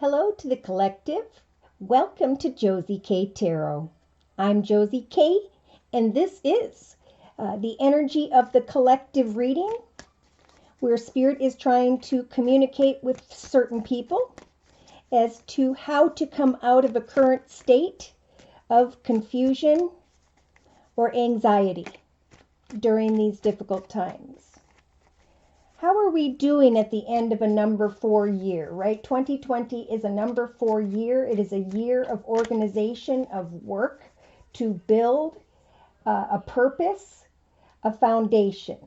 Hello to the collective. Welcome to Josie K Tarot. I'm Josie K, and this is the energy of the collective reading, where Spirit is trying to communicate with certain people as to how to come out of a current state of confusion or anxiety during these difficult times. How are we doing at the end of a number 4 year, right? 2020 is a number 4 year. It is a year of organization, of work to build a purpose, a foundation.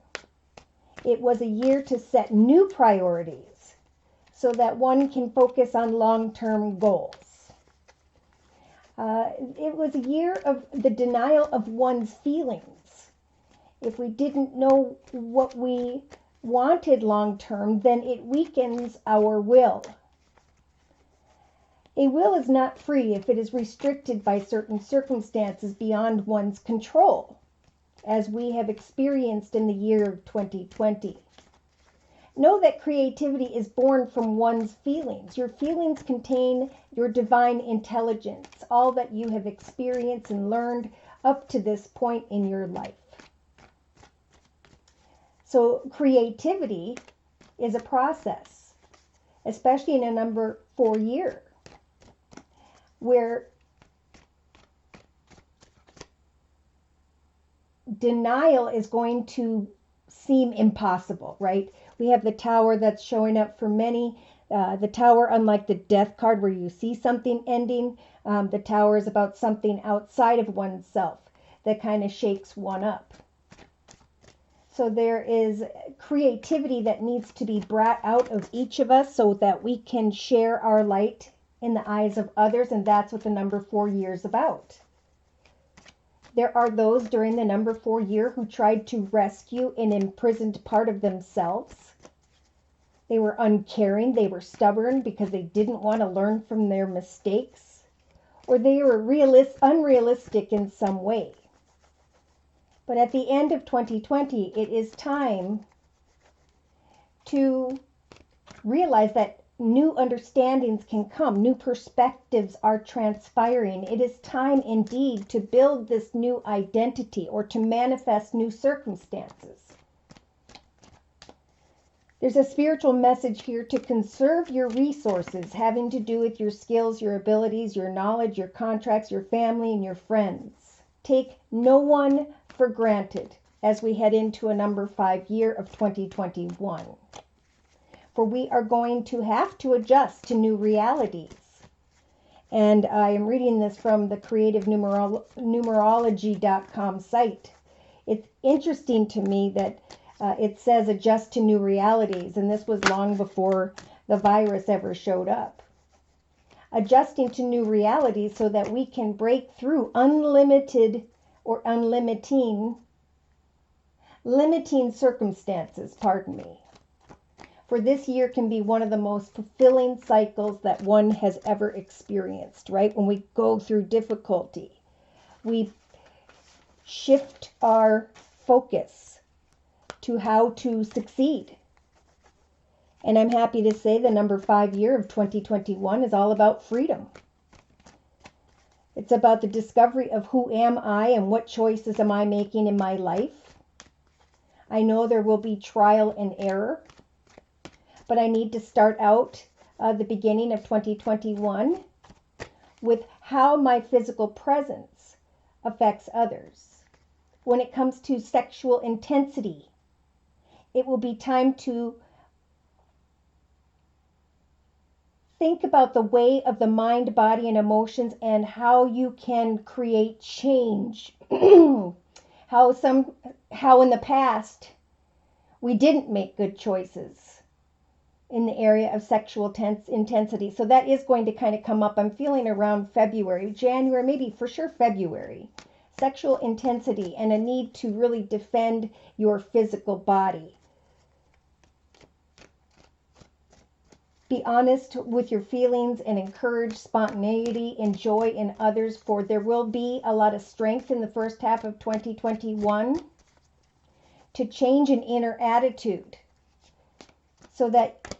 It was a year to set new priorities so that one can focus on long-term goals. It was a year of the denial of one's feelings. If we didn't know what we wanted long-term, then it weakens our will. A will is not free if it is restricted by certain circumstances beyond one's control, as we have experienced in the year of 2020. Know that creativity is born from one's feelings. Your feelings contain your divine intelligence, all that you have experienced and learned up to this point in your life. So creativity is a process, especially in a number 4 year, where denial is going to seem impossible, right? We have the Tower that's showing up for many. The Tower, unlike the Death card where you see something ending, the Tower is about something outside of oneself that kind of shakes one up. So there is creativity that needs to be brought out of each of us so that we can share our light in the eyes of others, and that's what the number 4 year is about. There are those during the number 4 year who tried to rescue an imprisoned part of themselves. They were uncaring, they were stubborn because they didn't want to learn from their mistakes, or they were unrealistic in some way. But at the end of 2020, it is time to realize that new understandings can come, new perspectives are transpiring. It is time indeed to build this new identity or to manifest new circumstances. There's a spiritual message here to conserve your resources, having to do with your skills, your abilities, your knowledge, your contracts, your family, and your friends. Take no one for granted as we head into a number 5 year of 2021. For we are going to have to adjust to new realities. And I am reading this from the creativenumerology.com site. It's interesting to me that it says adjust to new realities, and this was long before the virus ever showed up. Adjusting to new realities so that we can break through limiting circumstances, For this year can be one of the most fulfilling cycles that one has ever experienced, right? When we go through difficulty, we shift our focus to how to succeed. And I'm happy to say the number 5 year of 2021 is all about freedom. It's about the discovery of who am I and what choices am I making in my life. I know there will be trial and error, but I need to start out the beginning of 2021 with how my physical presence affects others. When it comes to sexual intensity, it will be time to think about the way of the mind, body, and emotions and how you can create change. How in the past we didn't make good choices in the area of sexual intensity. So that is going to kind of come up. I'm feeling around February, January, maybe for sure February. Sexual intensity and a need to really defend your physical body. Be honest with your feelings and encourage spontaneity and joy in others, for there will be a lot of strength in the first half of 2021 to change an inner attitude so that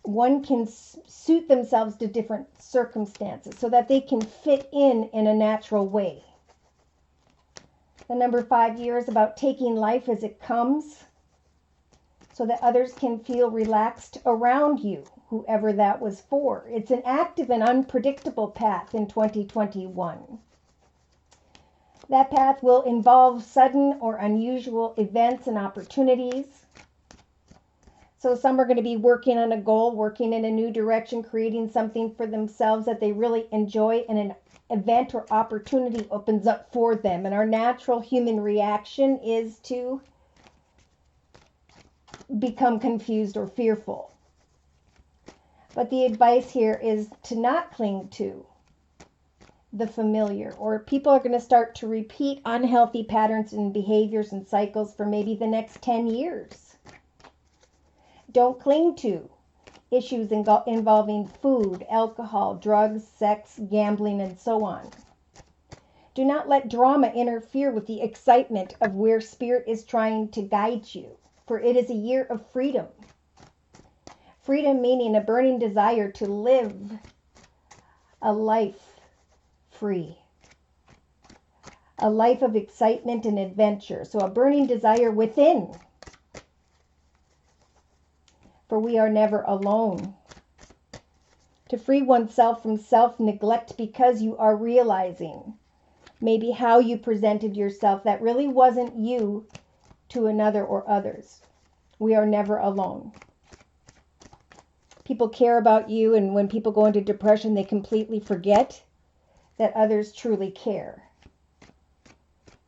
one can suit themselves to different circumstances so that they can fit in a natural way. The number 5 year is about taking life as it comes so that others can feel relaxed around you, whoever that was for. It's an active and unpredictable path in 2021. That path will involve sudden or unusual events and opportunities. So some are going to be working on a goal, working in a new direction, creating something for themselves that they really enjoy, and an event or opportunity opens up for them. And our natural human reaction is to become confused or fearful. But the advice here is to not cling to the familiar, or people are going to start to repeat unhealthy patterns and behaviors and cycles for maybe the next 10 years. Don't cling to issues involving food, alcohol, drugs, sex, gambling, and so on. Do not let drama interfere with the excitement of where Spirit is trying to guide you, for it is a year of freedom. Freedom meaning a burning desire to live a life free. A life of excitement and adventure. So a burning desire within. For we are never alone. To free oneself from self-neglect because you are realizing maybe how you presented yourself that really wasn't you to another or others. We are never alone. People care about you, and when people go into depression, they completely forget that others truly care.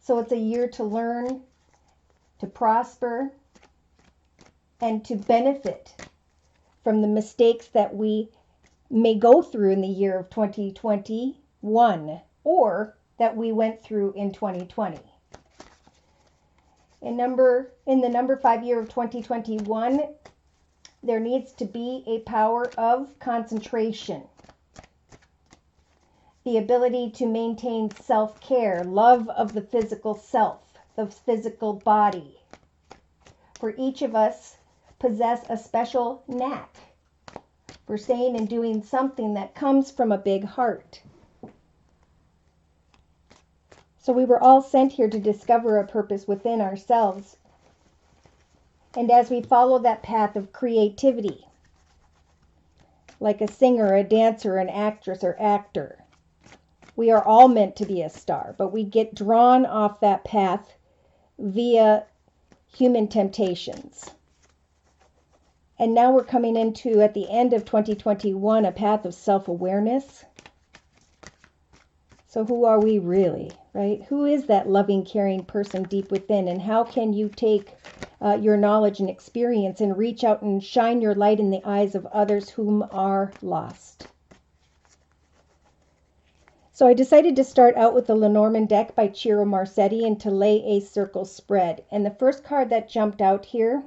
So it's a year to learn, to prosper, and to benefit from the mistakes that we may go through in the year of 2021, or that we went through in 2020. In the number 5 year of 2021, there needs to be a power of concentration. The ability to maintain self-care, love of the physical self, the physical body. For each of us possess a special knack for saying and doing something that comes from a big heart. So we were all sent here to discover a purpose within ourselves. And as we follow that path of creativity, like a singer, a dancer, an actress, or actor, we are all meant to be a star, but we get drawn off that path via human temptations. And now we're coming into, at the end of 2021, a path of self-awareness. So who are we really, right? Who is that loving, caring person deep within? And how can you take your knowledge and experience and reach out and shine your light in the eyes of others whom are lost? So I decided to start out with the Lenormand deck by Ciro Marsetti and to lay a circle spread. And the first card that jumped out here,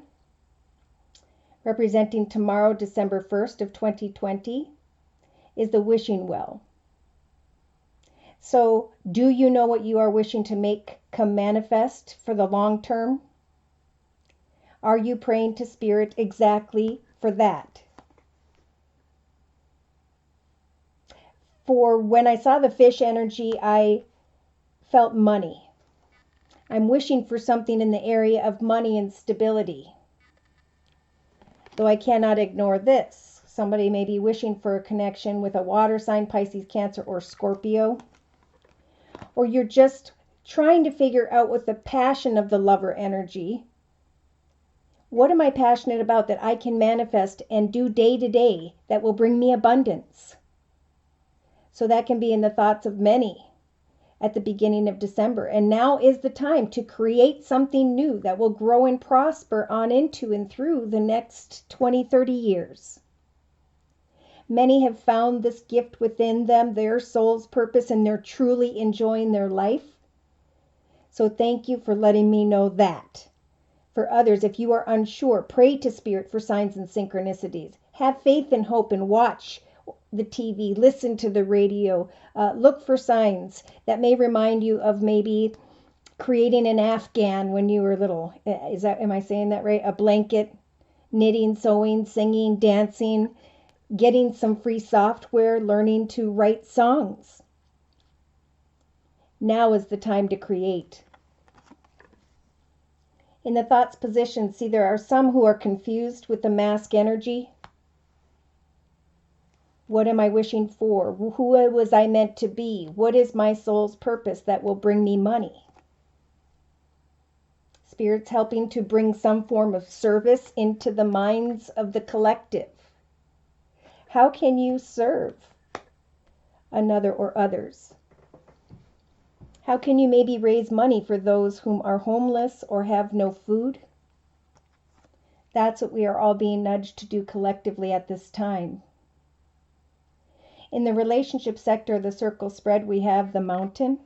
representing tomorrow, December 1st of 2020, is the wishing well. So do you know what you are wishing to make come manifest for the long term? Are you praying to Spirit exactly for that? For when I saw the fish energy, I felt money. I'm wishing for something in the area of money and stability. Though I cannot ignore this. Somebody may be wishing for a connection with a water sign, Pisces, Cancer, or Scorpio. Or you're just trying to figure out with the passion of the lover energy, what am I passionate about that I can manifest and do day to day that will bring me abundance? So that can be in the thoughts of many at the beginning of December. And now is the time to create something new that will grow and prosper on into and through the next 20, 30 years. Many have found this gift within them, their soul's purpose, and they're truly enjoying their life. So thank you for letting me know that. For others, if you are unsure, pray to Spirit for signs and synchronicities. Have faith and hope and watch the TV, listen to the radio, look for signs that may remind you of maybe creating an Afghan when you were little. Am I saying that right? A blanket knitting, sewing, singing, dancing, getting some free software, learning to write songs. Now is the time to create. In the thoughts position, see, there are some who are confused with the mask energy. What am I wishing for? Who was I meant to be? What is my soul's purpose that will bring me money? Spirit's helping to bring some form of service into the minds of the collective. How can you serve another or others? How can you maybe raise money for those whom are homeless or have no food? That's what we are all being nudged to do collectively at this time. In the relationship sector of the circle spread, we have the mountain.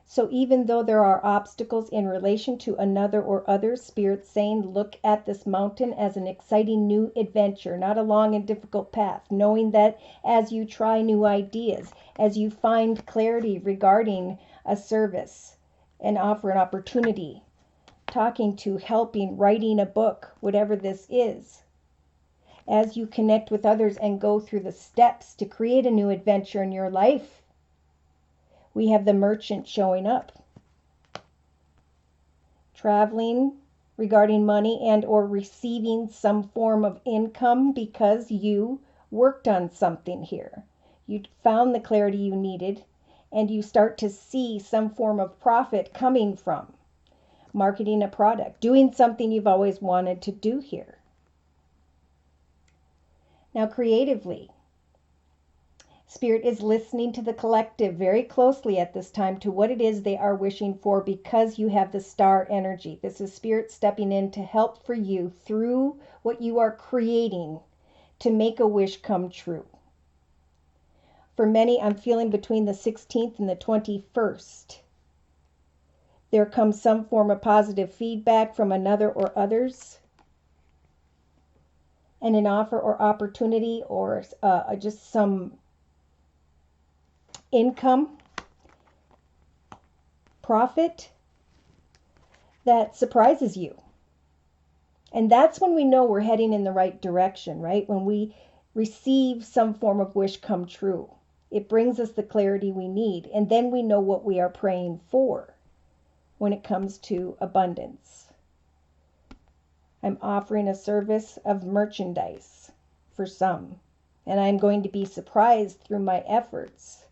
So even though there are obstacles in relation to another or others, Spirit's saying, look at this mountain as an exciting new adventure, not a long and difficult path, knowing that as you try new ideas, as you find clarity regarding a service and offer an opportunity, talking to, helping, writing a book, whatever this is, as you connect with others and go through the steps to create a new adventure in your life, we have the merchant showing up. Traveling regarding money and or receiving some form of income because you worked on something here. You found the clarity you needed and you start to see some form of profit coming from marketing a product, doing something you've always wanted to do here. Now creatively, Spirit is listening to the collective very closely at this time to what it is they are wishing for because you have the star energy. This is Spirit stepping in to help for you through what you are creating to make a wish come true. For many, I'm feeling between the 16th and the 21st. There comes some form of positive feedback from another or others, and an offer or opportunity or just some income, profit that surprises you. And that's when we know we're heading in the right direction, right? When we receive some form of wish come true. It brings us the clarity we need. And then we know what we are praying for when it comes to abundance. I'm offering a service of merchandise for some. And I'm going to be surprised through my efforts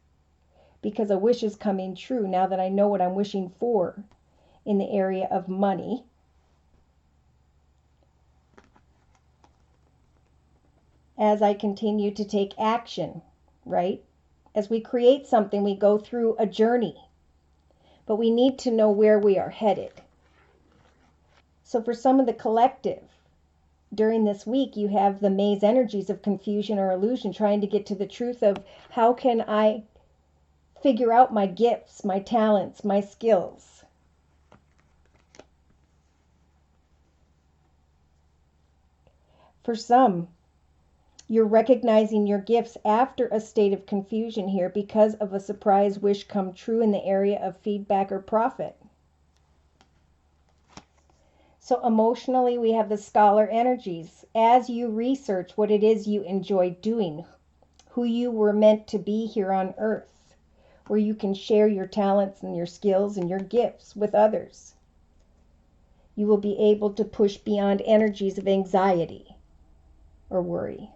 because a wish is coming true now that I know what I'm wishing for in the area of money. As I continue to take action, right? As we create something, we go through a journey, but we need to know where we are headed. So for some of the collective, during this week, you have the maze energies of confusion or illusion, trying to get to the truth of how can I figure out my gifts, my talents, my skills. For some, you're recognizing your gifts after a state of confusion here because of a surprise wish come true in the area of feedback or profit. So emotionally, we have the scholar energies. As you research what it is you enjoy doing, who you were meant to be here on earth, where you can share your talents and your skills and your gifts with others, you will be able to push beyond energies of anxiety or worry.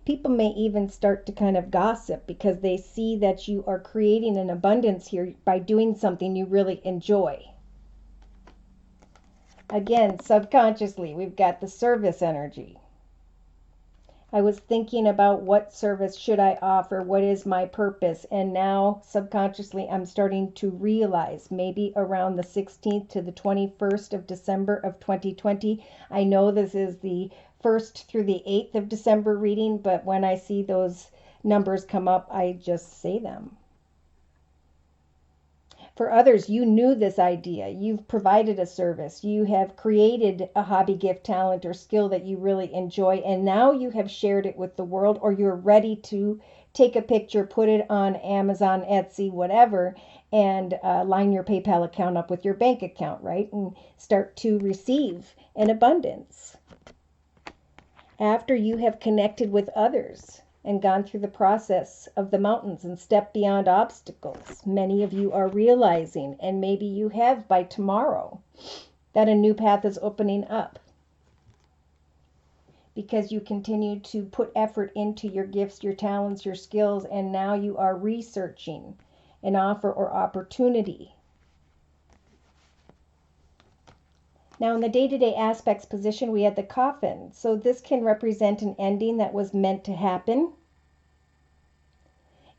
People may even start to kind of gossip because they see that you are creating an abundance here by doing something you really enjoy. Again, subconsciously, we've got the service energy. I was thinking about what service should I offer, what is my purpose, and now subconsciously I'm starting to realize maybe around the 16th to the 21st of December of 2020. I know this is the 1st through the 8th of December reading, but when I see those numbers come up, I just say them. For others, you knew this idea. You've provided a service. You have created a hobby, gift, talent, or skill that you really enjoy, and now you have shared it with the world, or you're ready to take a picture, put it on Amazon, Etsy, whatever, and line your PayPal account up with your bank account, right? And start to receive in abundance. After you have connected with others and gone through the process of the mountains and stepped beyond obstacles, many of you are realizing, and maybe you have by tomorrow, that a new path is opening up because you continue to put effort into your gifts, your talents, your skills, and now you are researching an offer or opportunity. Now in the day-to-day aspects position, we had the coffin. So this can represent an ending that was meant to happen.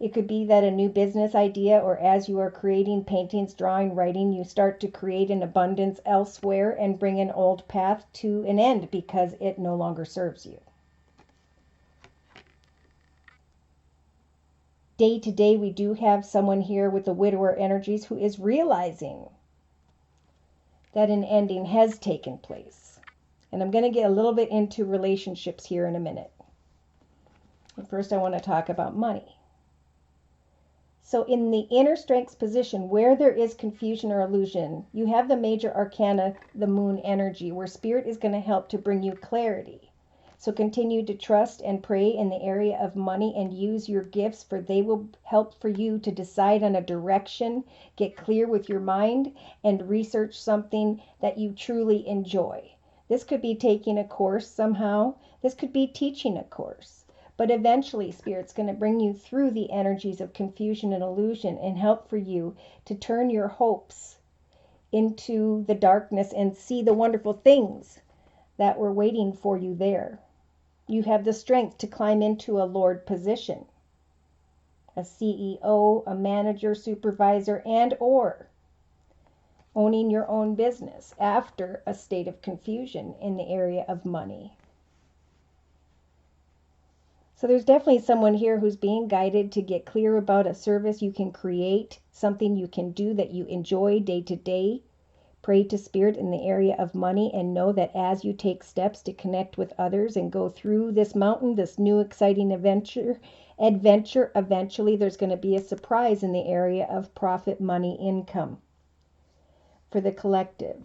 It could be that a new business idea, or as you are creating paintings, drawing, writing, you start to create an abundance elsewhere and bring an old path to an end because it no longer serves you. Day to day, we do have someone here with the widower energies who is realizing that an ending has taken place. And I'm going to get a little bit into relationships here in a minute. But first, I want to talk about money. So in the inner strengths position, where there is confusion or illusion, you have the major arcana, the moon energy, where spirit is going to help to bring you clarity. So continue to trust and pray in the area of money and use your gifts, for they will help for you to decide on a direction, get clear with your mind, and research something that you truly enjoy. This could be taking a course somehow. This could be teaching a course. But eventually, Spirit's going to bring you through the energies of confusion and illusion and help for you to turn your hopes into the darkness and see the wonderful things that were waiting for you there. You have the strength to climb into a Lord position, a CEO, a manager, supervisor, and or owning your own business after a state of confusion in the area of money. So there's definitely someone here who's being guided to get clear about a service you can create, something you can do that you enjoy day to day. Pray to Spirit in the area of money and know that as you take steps to connect with others and go through this mountain, this new exciting adventure, eventually there's going to be a surprise in the area of profit, money, income for the collective.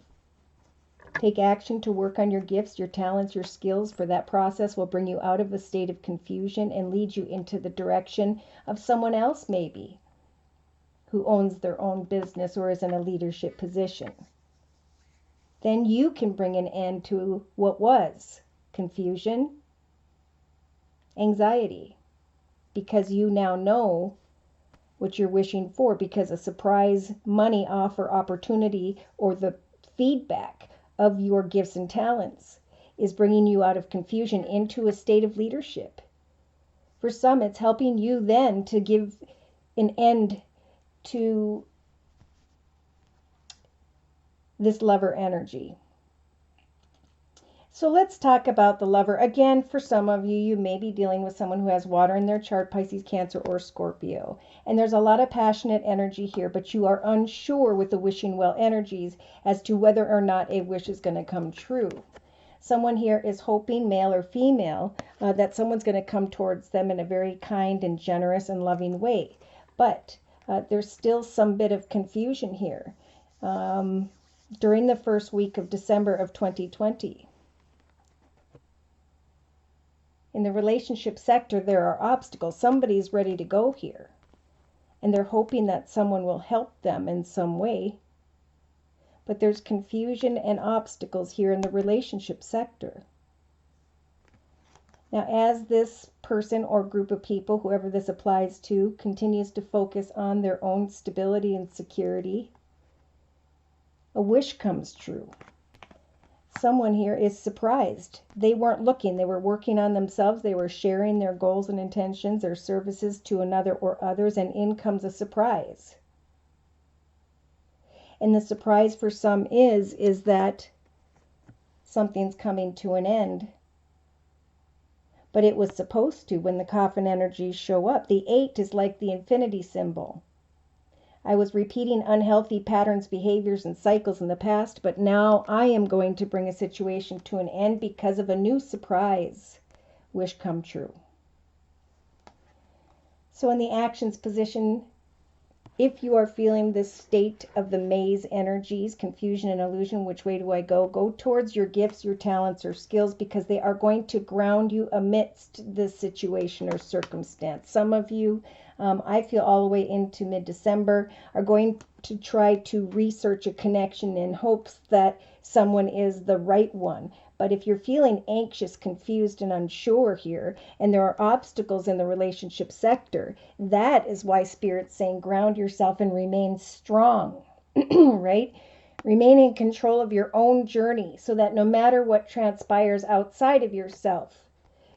Take action to work on your gifts, your talents, your skills, for that process will bring you out of a state of confusion and lead you into the direction of someone else maybe who owns their own business or is in a leadership position. Then you can bring an end to what was confusion, anxiety, because you now know what you're wishing for, because a surprise money offer opportunity or the feedback of your gifts and talents is bringing you out of confusion into a state of leadership. For some, it's helping you then to give an end to this lover energy. So let's talk about the lover. Again, for some of you, you may be dealing with someone who has water in their chart, Pisces, Cancer, or Scorpio. And there's a lot of passionate energy here, but you are unsure with the wishing well energies as to whether or not a wish is going to come true. Someone here is hoping, male or female, that someone's going to come towards them in a very kind and generous and loving way. But there's still some bit of confusion here during the first week of December of 2020. In the relationship sector, there are obstacles. Somebody's ready to go here, and they're hoping that someone will help them in some way. But there's confusion and obstacles here in the relationship sector. Now, as this person or group of people, whoever this applies to, continues to focus on their own stability and security, a wish comes true. Someone here is surprised. They weren't looking. They were working on themselves. They were sharing their goals and intentions, their services to another or others, and in comes a surprise. And the surprise for some is that something's coming to an end. But it was supposed to when the coffin energies show up. The 8 is like the infinity symbol. I was repeating unhealthy patterns, behaviors, and cycles in the past, but now I am going to bring a situation to an end because of a new surprise. Wish come true. So in the actions position, If you are feeling this state of the maze energies, confusion and illusion, which way do I go? Go towards your gifts, your talents, or skills, because they are going to ground you amidst this situation or circumstance. Some of you, I feel all the way into mid-December, are going to try to research a connection in hopes that someone is the right one. But if you're feeling anxious, confused, and unsure here, and there are obstacles in the relationship sector, that is why Spirit's saying ground yourself and remain strong, right? Remain in control of your own journey so that no matter what transpires outside of yourself,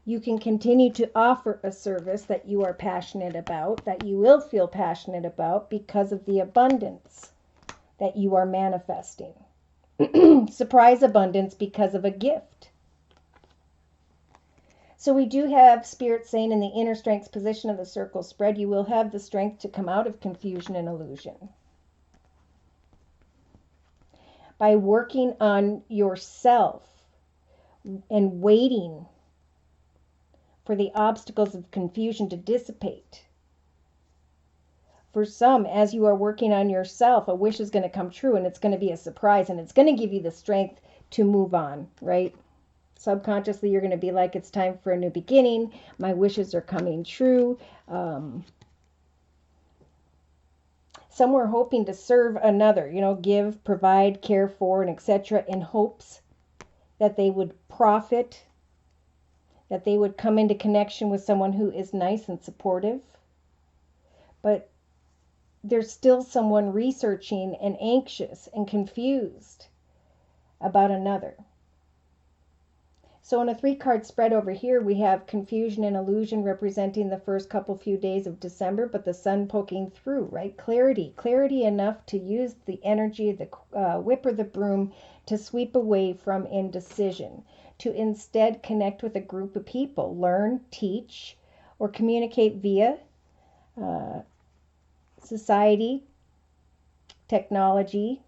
you can continue to offer a service that you are passionate about, that you will feel passionate about because of the abundance that you are manifesting. Surprise abundance because of a gift. So we do have Spirit saying in the inner strengths position of the circle spread, you will have the strength to come out of confusion and illusion. By working on yourself and waiting for the obstacles of confusion to dissipate. For some, as you are working on yourself, a wish is going to come true, and it's going to be a surprise, and it's going to give you the strength to move on, right? Subconsciously, you're going to be like, it's time for a new beginning. My wishes are coming true. Some were hoping to serve another, give, provide, care for, and etc. in hopes that they would profit, that they would come into connection with someone who is nice and supportive. But there's still someone researching and anxious and confused about another. So in a 3-card spread over here, we have confusion and illusion representing the first few days of December, but the sun poking through, right? Clarity enough to use the energy of the whip or the broom to sweep away from indecision, to instead connect with a group of people, learn, teach, or communicate via society, technology.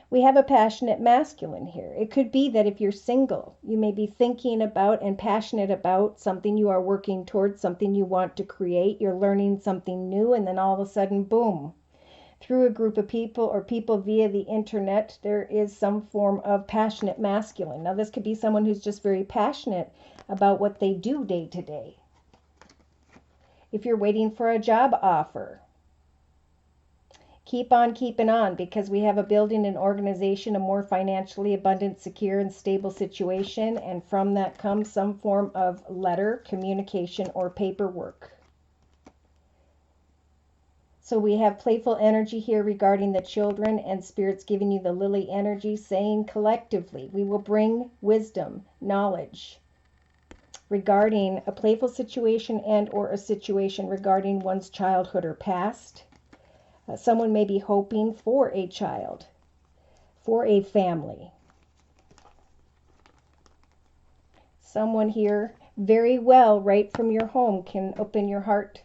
We have a passionate masculine here. It could be that if you're single, you may be thinking about and passionate about something you are working towards, something you want to create. You're learning something new, and then all of a sudden, boom, through a group of people or people via the internet, there is some form of passionate masculine. Now, this could be someone who's just very passionate about what they do day to day. If you're waiting for a job offer, keep on keeping on, because we have a building an organization, a more financially abundant, secure, and stable situation, and from that comes some form of letter, communication, or paperwork. So we have playful energy here regarding the children, and Spirit's giving you the lily energy, saying collectively, we will bring wisdom, knowledge, regarding a playful situation and or a situation regarding one's childhood or past. Someone may be hoping for a child, for a family. Someone here very well right from your home can open your heart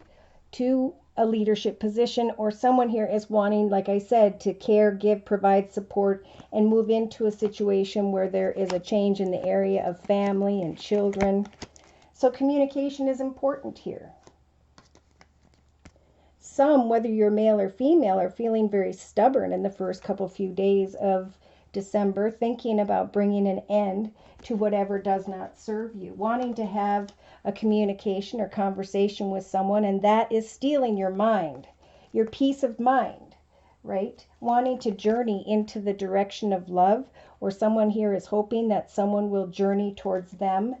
to a leadership position, or someone here is wanting, like I said, to care, give, provide support, and move into a situation where there is a change in the area of family and children. So communication is important here. Some, whether you're male or female, are feeling very stubborn in the first few days of December, thinking about bringing an end to whatever does not serve you, wanting to have a communication or conversation with someone, and that is stealing your mind, your peace of mind, right? Wanting to journey into the direction of love, or someone here is hoping that someone will journey towards them.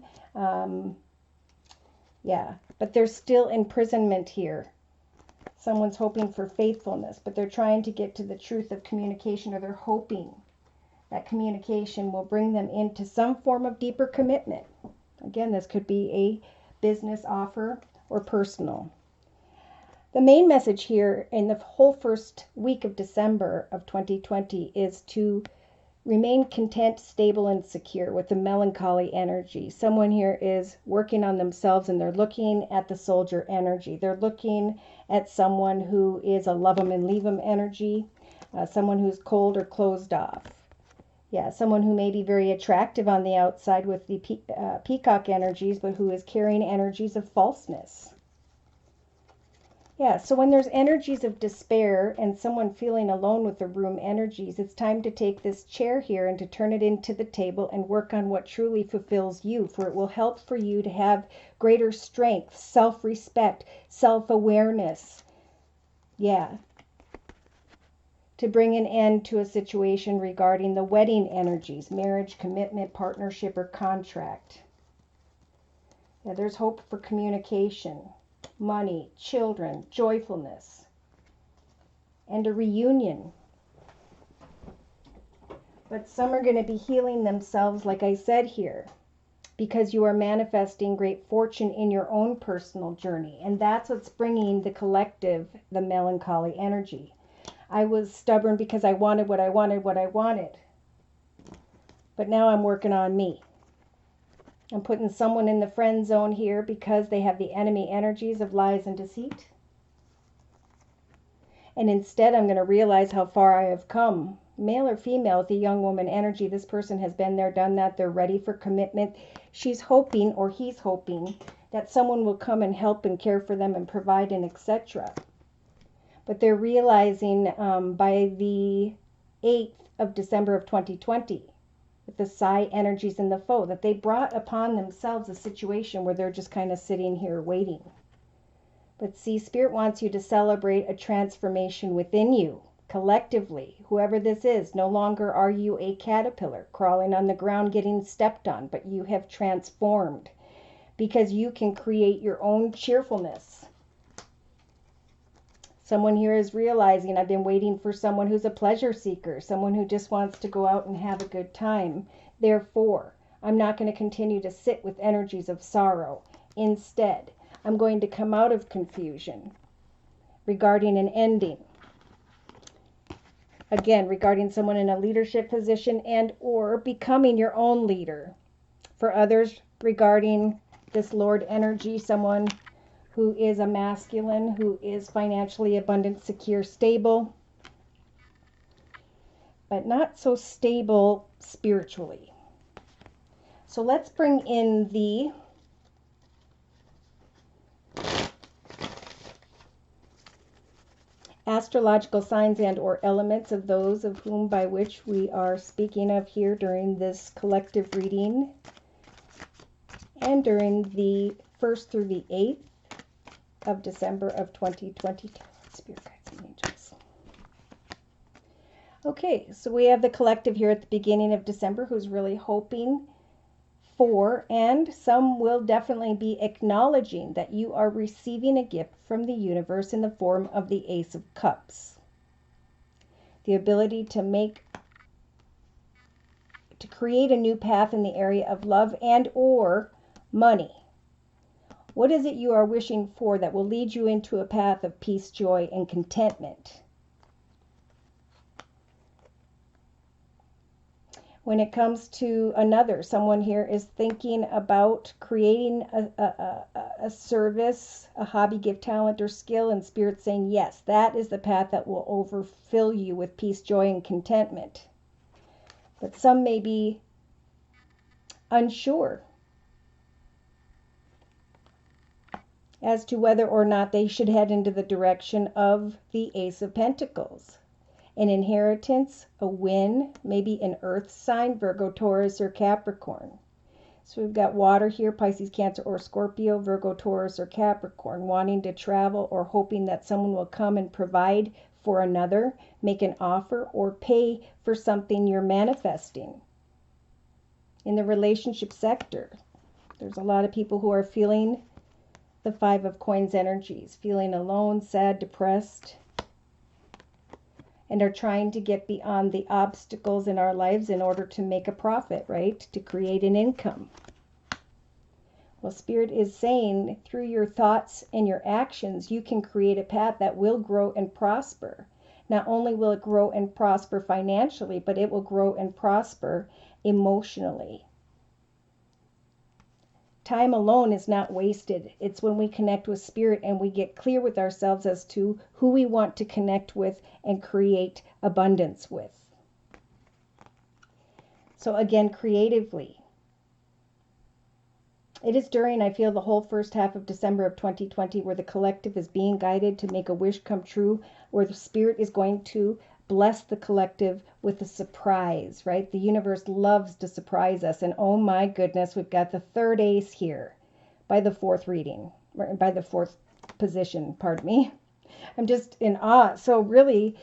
But there's still imprisonment here. Someone's hoping for faithfulness, but they're trying to get to the truth of communication, or they're hoping that communication will bring them into some form of deeper commitment. Again, this could be a business offer or personal. The main message here in the whole first week of December of 2020 is to remain content, stable, and secure with the melancholy energy. Someone here is working on themselves, and they're looking at the soldier energy. They're looking at someone who is a love 'em and leave 'em energy, someone who's cold or closed off. Yeah, someone who may be very attractive on the outside with the peacock energies, but who is carrying energies of falseness. Yeah, so when there's energies of despair and someone feeling alone with the room energies, it's time to take this chair here and to turn it into the table and work on what truly fulfills you, for it will help for you to have greater strength, self-respect, self-awareness. Yeah. To bring an end to a situation regarding the wedding energies, marriage, commitment, partnership, or contract. Yeah, there's hope for communication, money, children, joyfulness, and a reunion. But some are going to be healing themselves, like I said here, because you are manifesting great fortune in your own personal journey. And that's what's bringing the collective, the melancholy energy. I was stubborn because I wanted what I wanted. But now I'm working on me. I'm putting someone in the friend zone here because they have the enemy energies of lies and deceit. And instead, I'm going to realize how far I have come. Male or female, with the young woman energy, this person has been there, done that. They're ready for commitment. She's hoping, or he's hoping, that someone will come and help and care for them and provide and etc. But they're realizing by the 8th of December of 2020, with the Psi energies and the foe, that they brought upon themselves a situation where they're just kind of sitting here waiting. But see, Spirit wants you to celebrate a transformation within you, collectively. Whoever this is, no longer are you a caterpillar crawling on the ground getting stepped on, but you have transformed because you can create your own cheerfulness. Someone here is realizing, I've been waiting for someone who's a pleasure seeker, someone who just wants to go out and have a good time. Therefore, I'm not going to continue to sit with energies of sorrow. Instead, I'm going to come out of confusion regarding an ending. Again, regarding someone in a leadership position and or becoming your own leader. For others, regarding this Lord energy, someone who is a masculine, who is financially abundant, secure, stable, but not so stable spiritually. So let's bring in the astrological signs and or elements of those of whom by which we are speaking of here during this collective reading and during the 1st through the 8th of December of 2022. Spirit guides and angels. Okay, so we have the collective here at the beginning of December who's really hoping for, and some will definitely be acknowledging that you are receiving a gift from the universe in the form of the Ace of Cups. The ability to create a new path in the area of love and or money. What is it you are wishing for that will lead you into a path of peace, joy, and contentment? When it comes to another, someone here is thinking about creating a service, a hobby, gift, talent, or skill, and Spirit saying, yes, that is the path that will overfill you with peace, joy, and contentment. But some may be unsure as to whether or not they should head into the direction of the Ace of Pentacles. An inheritance, a win, maybe an earth sign, Virgo, Taurus, or Capricorn. So we've got water here, Pisces, Cancer, or Scorpio, Virgo, Taurus, or Capricorn, wanting to travel or hoping that someone will come and provide for another, make an offer, or pay for something you're manifesting. In the relationship sector, there's a lot of people who are feeling the 5 of Coins energies, feeling alone, sad, depressed, and are trying to get beyond the obstacles in our lives in order to make a profit, right? To create an income. Well, Spirit is saying through your thoughts and your actions, you can create a path that will grow and prosper. Not only will it grow and prosper financially, but it will grow and prosper emotionally. Time alone is not wasted. It's when we connect with Spirit and we get clear with ourselves as to who we want to connect with and create abundance with. So again, creatively, It is during, I feel, the whole first half of December of 2020 where the collective is being guided to make a wish come true, where the spirit is going to bless the collective with a surprise, right? The universe loves to surprise us. And oh my goodness, we've got the third ace here by the fourth reading, by the fourth position, pardon me. I'm just in awe. So really,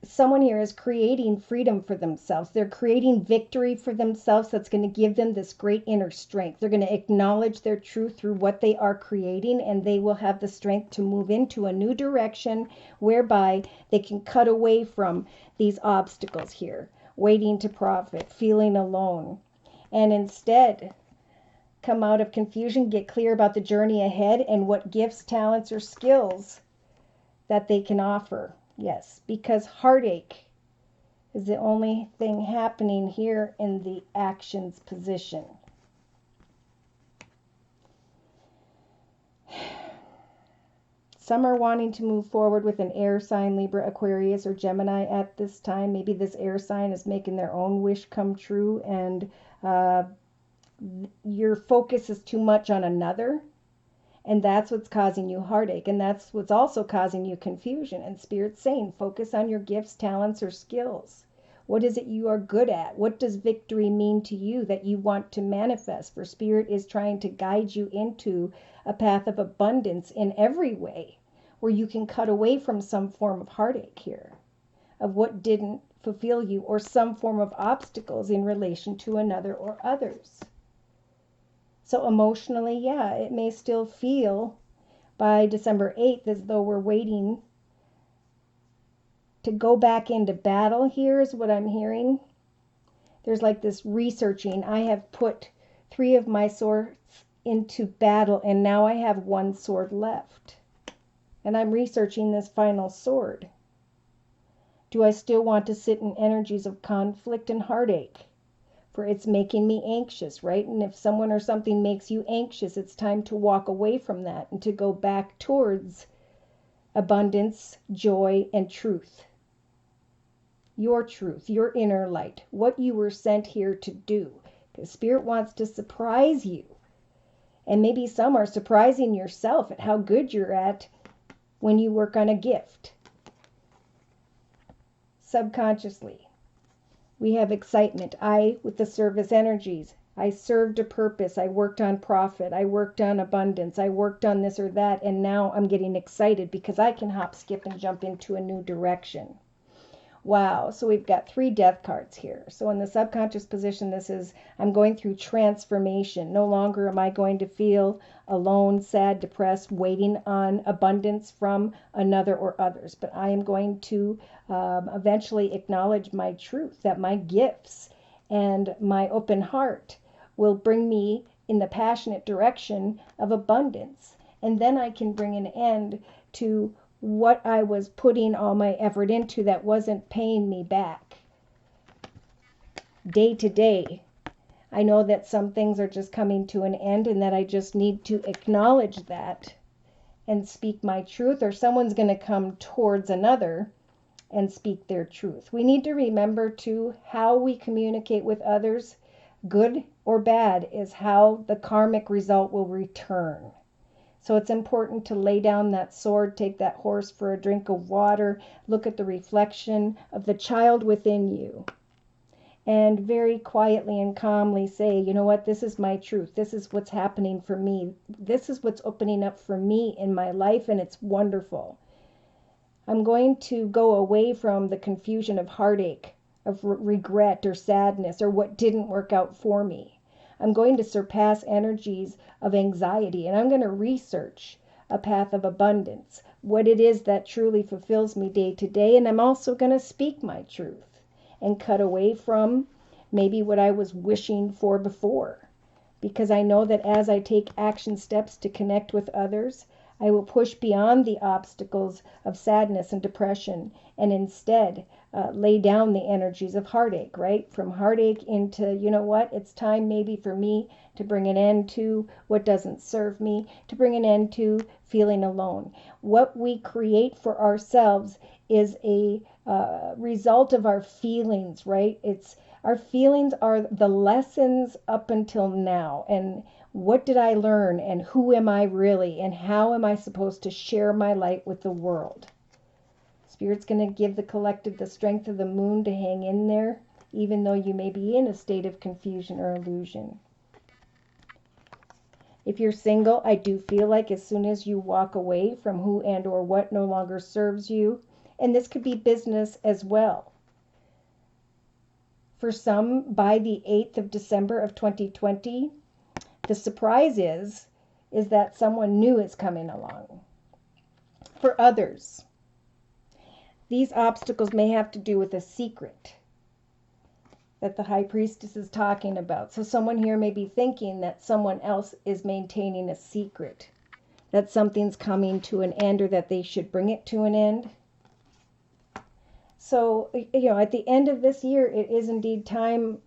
someone here is creating freedom for themselves. They're creating victory for themselves that's going to give them this great inner strength. They're going to acknowledge their truth through what they are creating, and they will have the strength to move into a new direction whereby they can cut away from these obstacles here, waiting to profit, feeling alone, and instead come out of confusion, get clear about the journey ahead and what gifts, talents, or skills that they can offer. Yes, because heartache is the only thing happening here in the actions position. Some are wanting to move forward with an air sign, Libra, Aquarius, or Gemini at this time. Maybe this air sign is making their own wish come true, and your focus is too much on another. And that's what's causing you heartache. And that's what's also causing you confusion. And Spirit's saying, focus on your gifts, talents, or skills. What is it you are good at? What does victory mean to you that you want to manifest? For Spirit is trying to guide you into a path of abundance in every way, where you can cut away from some form of heartache here, of what didn't fulfill you, or some form of obstacles in relation to another or others. So emotionally, yeah, it may still feel by December 8th as though we're waiting to go back into battle. Here's what I'm hearing. There's like this researching. I have put 3 of my swords into battle, and now I have 1 sword left. And I'm researching this final sword. Do I still want to sit in energies of conflict and heartache? For it's making me anxious, right? And if someone or something makes you anxious, it's time to walk away from that and to go back towards abundance, joy, and truth. Your truth, your inner light, what you were sent here to do. Because Spirit wants to surprise you. And maybe some are surprising yourself at how good you're at when you work on a gift. Subconsciously. We have excitement. With the service energies, I served a purpose. I worked on profit. I worked on abundance. I worked on this or that. And now I'm getting excited because I can hop, skip, and jump into a new direction. Wow. So we've got 3 death cards here. So in the subconscious position, this is, I'm going through transformation. No longer am I going to feel alone, sad, depressed, waiting on abundance from another or others. But I am going to eventually acknowledge my truth, that my gifts and my open heart will bring me in the passionate direction of abundance. And then I can bring an end to what I was putting all my effort into that wasn't paying me back. Day to day, I know that some things are just coming to an end and that I just need to acknowledge that and speak my truth, or someone's going to come towards another and speak their truth. We need to remember too, how we communicate with others, good or bad, is how the karmic result will return. So it's important to lay down that sword, take that horse for a drink of water, look at the reflection of the child within you, and very quietly and calmly say, you know what, this is my truth. This is what's happening for me. This is what's opening up for me in my life, and it's wonderful. I'm going to go away from the confusion of heartache, of regret or sadness, or what didn't work out for me. I'm going to surpass energies of anxiety, and I'm going to research a path of abundance, what it is that truly fulfills me day to day. And I'm also going to speak my truth and cut away from maybe what I was wishing for before. Because I know that as I take action steps to connect with others, I will push beyond the obstacles of sadness and depression and instead lay down the energies of heartache, right? From heartache into, you know what, it's time maybe for me to bring an end to what doesn't serve me, to bring an end to feeling alone. What we create for ourselves is a result of our feelings, right? It's Our feelings are the lessons up until now. And what did I learn? And who am I really? And how am I supposed to share my light with the world? Spirit's going to give the collective the strength of the moon to hang in there, even though you may be in a state of confusion or illusion. If you're single, I do feel like as soon as you walk away from who and or what no longer serves you, and this could be business as well. For some, by the 8th of December of 2020, the surprise is that someone new is coming along. For others, these obstacles may have to do with a secret that the High Priestess is talking about. So someone here may be thinking that someone else is maintaining a secret, that something's coming to an end or that they should bring it to an end. So, at the end of this year, it is indeed time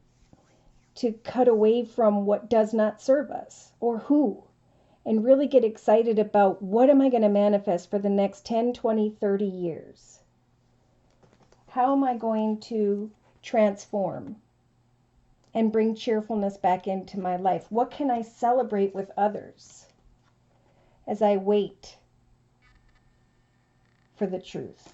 to cut away from what does not serve us or who, and really get excited about what am I going to manifest for the next 10, 20, 30 years. How am I going to transform and bring cheerfulness back into my life? What can I celebrate with others as I wait for the truth?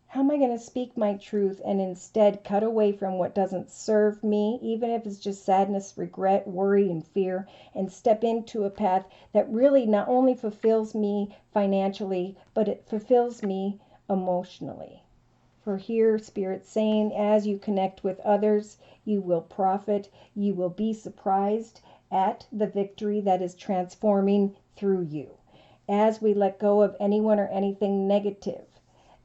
How am I going to speak my truth and instead cut away from what doesn't serve me, even if it's just sadness, regret, worry, and fear, and step into a path that really not only fulfills me financially, but it fulfills me emotionally? For here, Spirit's saying, as you connect with others, you will profit. You will be surprised at the victory that is transforming through you. As we let go of anyone or anything negative,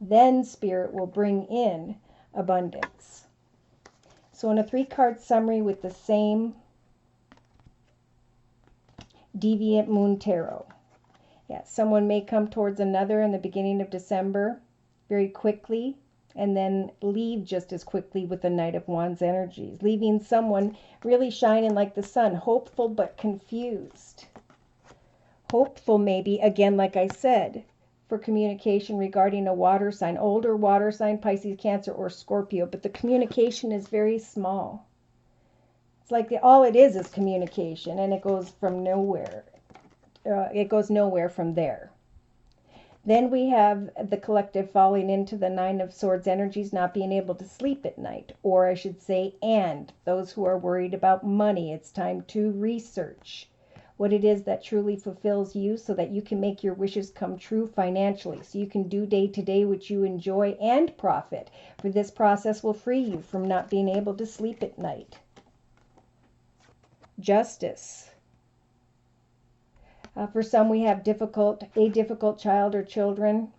then Spirit will bring in abundance. So in a 3-card summary with the same Deviant Moon Tarot. Someone may come towards another in the beginning of December very quickly and then leave just as quickly with the Knight of Wands energies, leaving someone really shining like the sun, hopeful but confused. Hopeful maybe, again, like I said, for communication regarding a water sign, older water sign, Pisces, Cancer, or Scorpio, but the communication is very small. It's like all it is communication, and it goes from nowhere. It goes nowhere from there. Then we have the collective falling into the 9 of Swords energies, not being able to sleep at night, or I should say, and those who are worried about money, it's time to research what it is that truly fulfills you so that you can make your wishes come true financially, so you can do day to day what you enjoy and profit. For this process will free you from not being able to sleep at night. Justice. For some, we have a difficult child or children,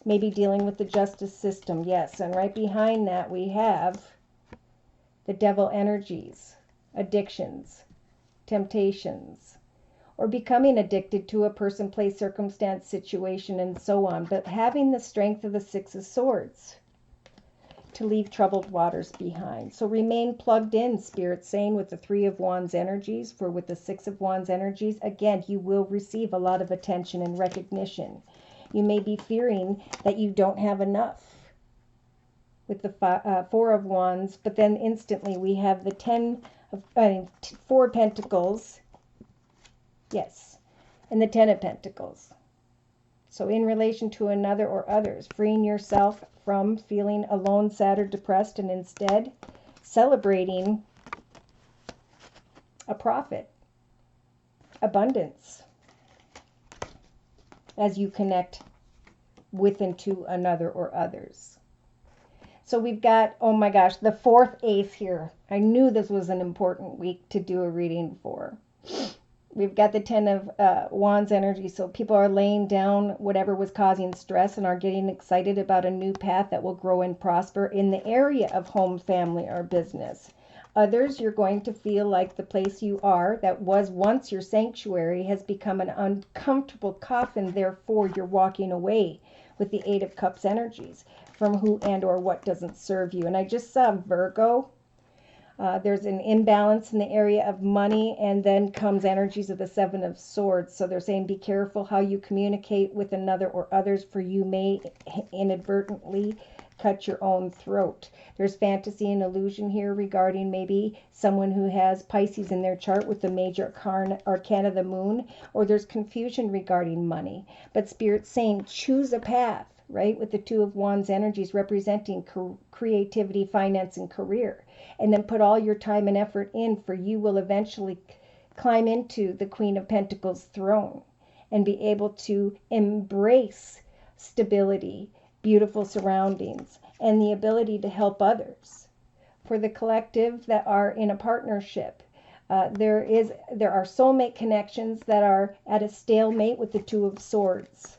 maybe dealing with the justice system. Yes, and right behind that we have the devil energies, addictions, temptations, or becoming addicted to a person, place, circumstance, situation, and so on. But having the strength of the 6 of Swords to leave troubled waters behind. So remain plugged in, Spirit saying, with the 3 of Wands energies. For with the 6 of Wands energies, again, you will receive a lot of attention and recognition. You may be fearing that you don't have enough with the 4 of Wands, but then instantly we have the 4 Pentacles, yes, and the 10 of Pentacles. So in relation to another or others, freeing yourself from feeling alone, sad, or depressed, and instead celebrating a profit, abundance, as you connect with and to another or others. So we've got, oh my gosh, the 4th ace here. I knew this was an important week to do a reading for. We've got the 10 of Wands energy, so people are laying down whatever was causing stress and are getting excited about a new path that will grow and prosper in the area of home, family, or business. Others, you're going to feel like the place you are, that was once your sanctuary, has become an uncomfortable coffin. Therefore, you're walking away with the 8 of Cups energies from who and or what doesn't serve you. And I just saw Virgo. There's an imbalance in the area of money, and then comes energies of the 7 of Swords. So they're saying be careful how you communicate with another or others, for you may inadvertently cut your own throat. There's fantasy and illusion here regarding maybe someone who has Pisces in their chart with the major arcana of the moon, or there's confusion regarding money. But Spirit's saying choose a path, right? With the Two of Wands energies representing creativity, finance, and career. And then put all your time and effort in, for you will eventually climb into the Queen of Pentacles throne and be able to embrace stability, beautiful surroundings, and the ability to help others. For the collective that are in a partnership, there are soulmate connections that are at a stalemate with the Two of Swords.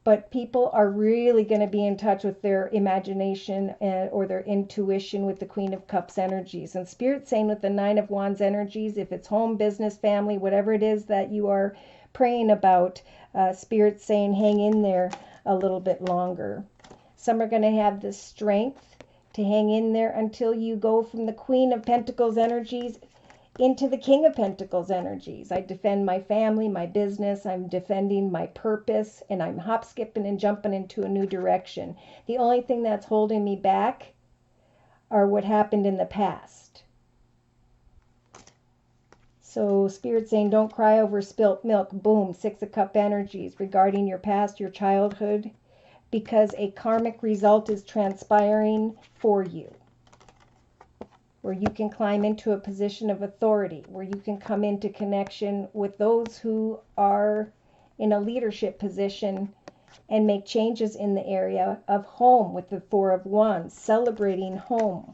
But people are really going to be in touch with their imagination or their intuition with the Queen of Cups energies. And Spirit's saying with the Nine of Wands energies, if it's home, business, family, whatever it is that you are praying about, Spirit's saying hang in there a little bit longer. Some are going to have the strength to hang in there until you go from the Queen of Pentacles energies into the King of Pentacles energies. I defend my family, my business, I'm defending my purpose, and I'm hop, skipping, and jumping into a new direction. The only thing that's holding me back are what happened in the past. So Spirit saying don't cry over spilt milk. Boom, Six of Cup energies regarding your past, your childhood, because a karmic result is transpiring for you, where you can climb into a position of authority, where you can come into connection with those who are in a leadership position and make changes in the area of home with the Four of Wands, celebrating home.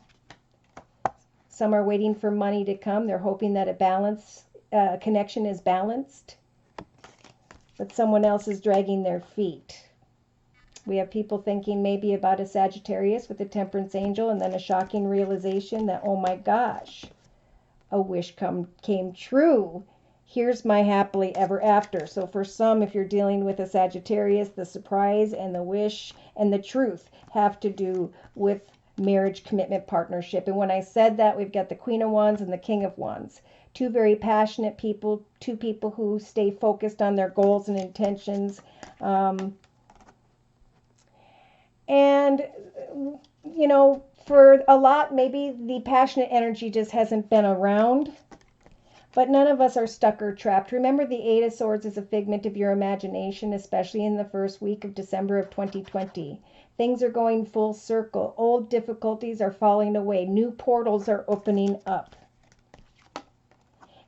Some are waiting for money to come. They're hoping that a connection is balanced, but someone else is dragging their feet. We have people thinking maybe about a Sagittarius with a Temperance angel, and then a shocking realization that, oh my gosh, a wish came true. Here's my happily ever after. So for some, if you're dealing with a Sagittarius, the surprise and the wish and the truth have to do with marriage, commitment, partnership. And when I said that, we've got the Queen of Wands and the King of Wands. Two very passionate people, two people who stay focused on their goals and intentions. And, you know, for a lot, maybe the passionate energy just hasn't been around. But none of us are stuck or trapped. Remember, the Eight of Swords is a figment of your imagination, especially in the first week of December of 2020. Things are going full circle. Old difficulties are falling away. New portals are opening up.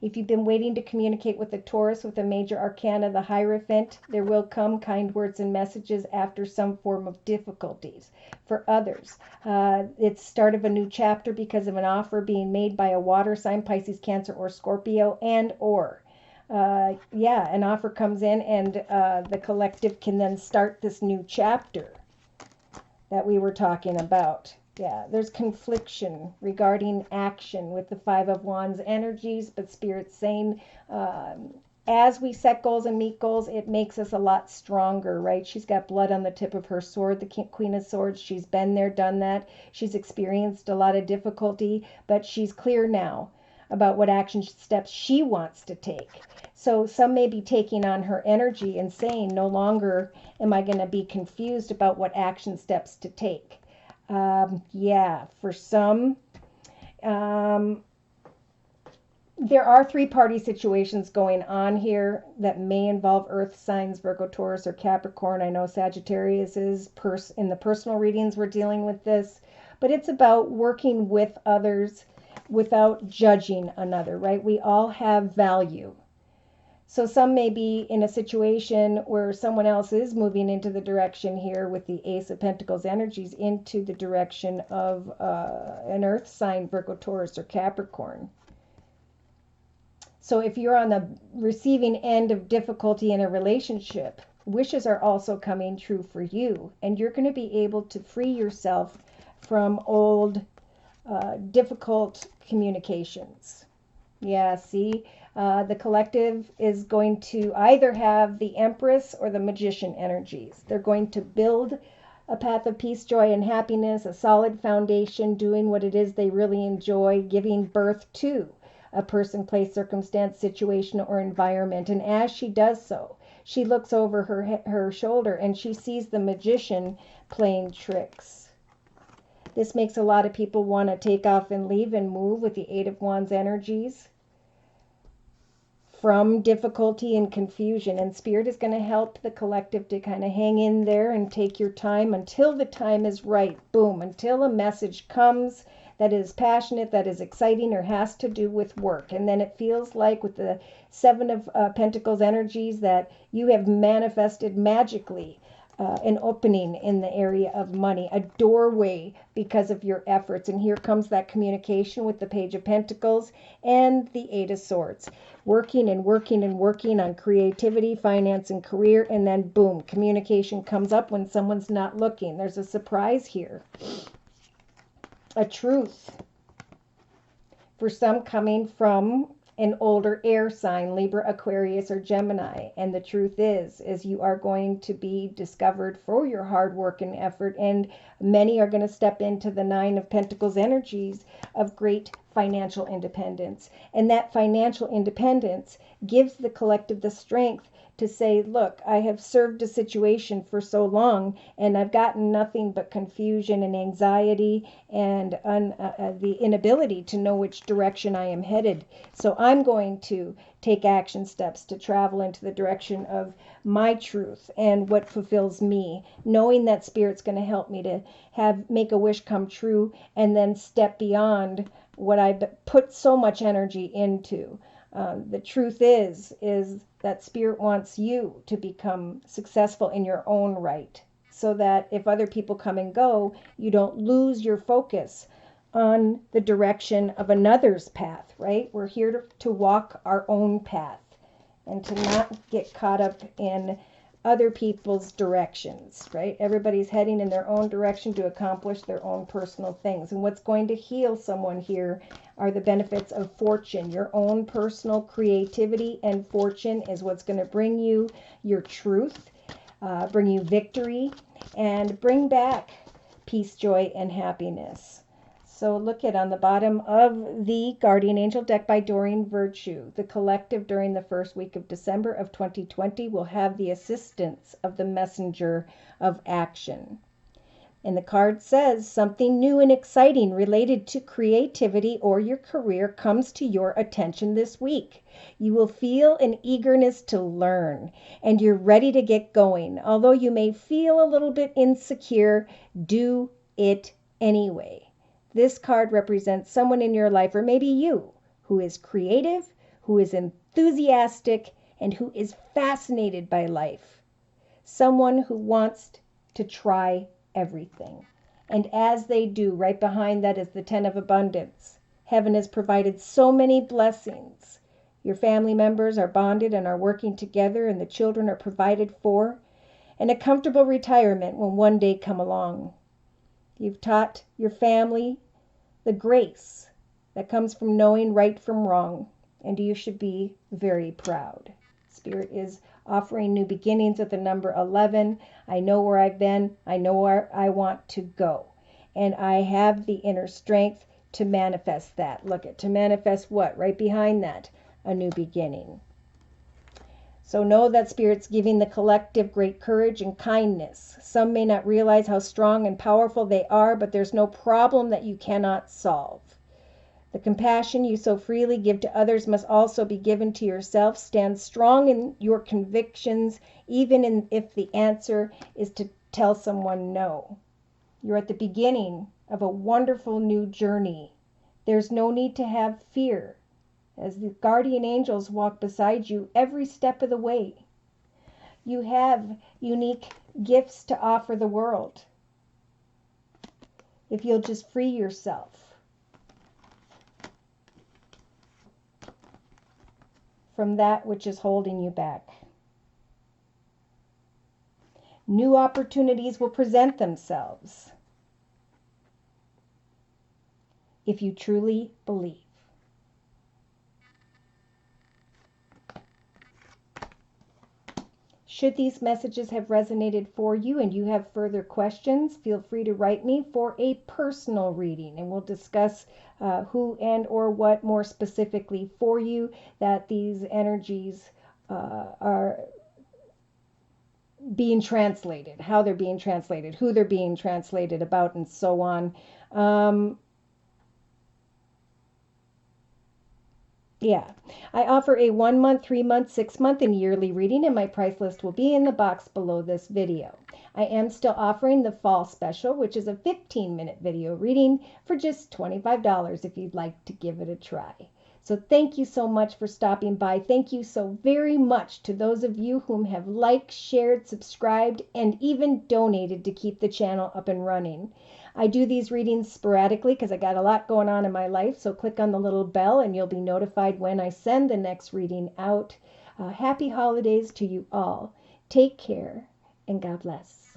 If you've been waiting to communicate with the Taurus with a major arcana, the Hierophant, there will come kind words and messages after some form of difficulties. For others, it's start of a new chapter because of an offer being made by a water sign, Pisces, Cancer, or Scorpio, and or. An offer comes in and the collective can then start this new chapter that we were talking about. Yeah, there's confliction regarding action with the Five of Wands energies, but Spirit's saying as we set goals and meet goals, it makes us a lot stronger, right? She's got blood on the tip of her sword, the Queen of Swords. She's been there, done that. She's experienced a lot of difficulty, but she's clear now about what action steps she wants to take. So some may be taking on her energy and saying, no longer am I going to be confused about what action steps to take. For some, there are three-party situations going on here that may involve earth signs, Virgo, Taurus, or Capricorn. I know Sagittarius is in the personal readings we're dealing with this, but it's about working with others without judging another, right? We all have value. So some may be in a situation where someone else is moving into the direction here with the Ace of Pentacles energies into the direction of an earth sign, Virgo, Taurus, or Capricorn. So if you're on the receiving end of difficulty in a relationship, wishes are also coming true for you. And you're going to be able to free yourself from old, difficult communications. Yeah, see? The collective is going to either have the Empress or the Magician energies. They're going to build a path of peace, joy, and happiness, a solid foundation, doing what it is they really enjoy, giving birth to a person, place, circumstance, situation, or environment. And as she does so, she looks over her shoulder and she sees the magician playing tricks. This makes a lot of people want to take off and leave and move with the Eight of Wands energies from difficulty and confusion. And Spirit is going to help the collective to kind of hang in there and take your time until the time is right. Boom. Until a message comes that is passionate, that is exciting, or has to do with work. And then it feels like with the Seven of Pentacles energies that you have manifested magically an opening in the area of money, a doorway because of your efforts. And here comes that communication with the Page of Pentacles and the Eight of Swords. Working and working and working on creativity, finance, and career. And then boom, communication comes up when someone's not looking. There's a surprise here. A truth. For some coming from an older air sign, Libra, Aquarius, or Gemini. And the truth is you are going to be discovered for your hard work and effort. And many are going to step into the Nine of Pentacles energies of great financial independence. And that financial independence gives the collective the strength to say, look, I have served a situation for so long and I've gotten nothing but confusion and anxiety and the inability to know which direction I am headed. So I'm going to take action steps to travel into the direction of my truth and what fulfills me, knowing that Spirit's going to help me to make a wish come true and then step beyond what I've put so much energy into. The truth is that Spirit wants you to become successful in your own right, so that if other people come and go, you don't lose your focus on the direction of another's path, right? We're here to walk our own path and to not get caught up in other people's directions, right? Everybody's heading in their own direction to accomplish their own personal things. And what's going to heal someone here are the benefits of fortune. Your own personal creativity and fortune is what's going to bring you your truth, bring you victory, and bring back peace, joy, and happiness. So look at on the bottom of the Guardian Angel deck by Doreen Virtue. The collective during the first week of December of 2020 will have the assistance of the messenger of action. And the card says something new and exciting related to creativity or your career comes to your attention this week. You will feel an eagerness to learn and you're ready to get going. Although you may feel a little bit insecure, do it anyway. This card represents someone in your life, or maybe you, who is creative, who is enthusiastic, and who is fascinated by life. Someone who wants to try everything. And as they do, right behind that is the Ten of Abundance. Heaven has provided so many blessings. Your family members are bonded and are working together, and the children are provided for, and a comfortable retirement will one day come along. You've taught your family the grace that comes from knowing right from wrong, and you should be very proud. Spirit is offering new beginnings at the number 11. I know where I've been. I know where I want to go. And I have the inner strength to manifest that. Look at, to manifest what? Right behind that, a new beginning. So know that Spirit's giving the collective great courage and kindness. Some may not realize how strong and powerful they are, but there's no problem that you cannot solve. The compassion you so freely give to others must also be given to yourself. Stand strong in your convictions, even if the answer is to tell someone no. You're at the beginning of a wonderful new journey. There's no need to have fear, as the guardian angels walk beside you every step of the way. You have unique gifts to offer the world if you'll just free yourself from that which is holding you back. New opportunities will present themselves if you truly believe. Should these messages have resonated for you and you have further questions, feel free to write me for a personal reading, and we'll discuss who and or what more specifically for you that these energies are being translated, how they're being translated, who they're being translated about, and so on. Um, Yeah, I offer a 1 month, 3 month, 6 month, and yearly reading, and my price list will be in the box below this video. I am still offering the fall special, which is a 15-minute video reading for just $25 if you'd like to give it a try. So thank you so much for stopping by. Thank you so very much to those of you whom have liked, shared, subscribed, and even donated to keep the channel up and running. I do these readings sporadically because I got a lot going on in my life. So click on the little bell and you'll be notified when I send the next reading out. Happy holidays to you all. Take care and God bless.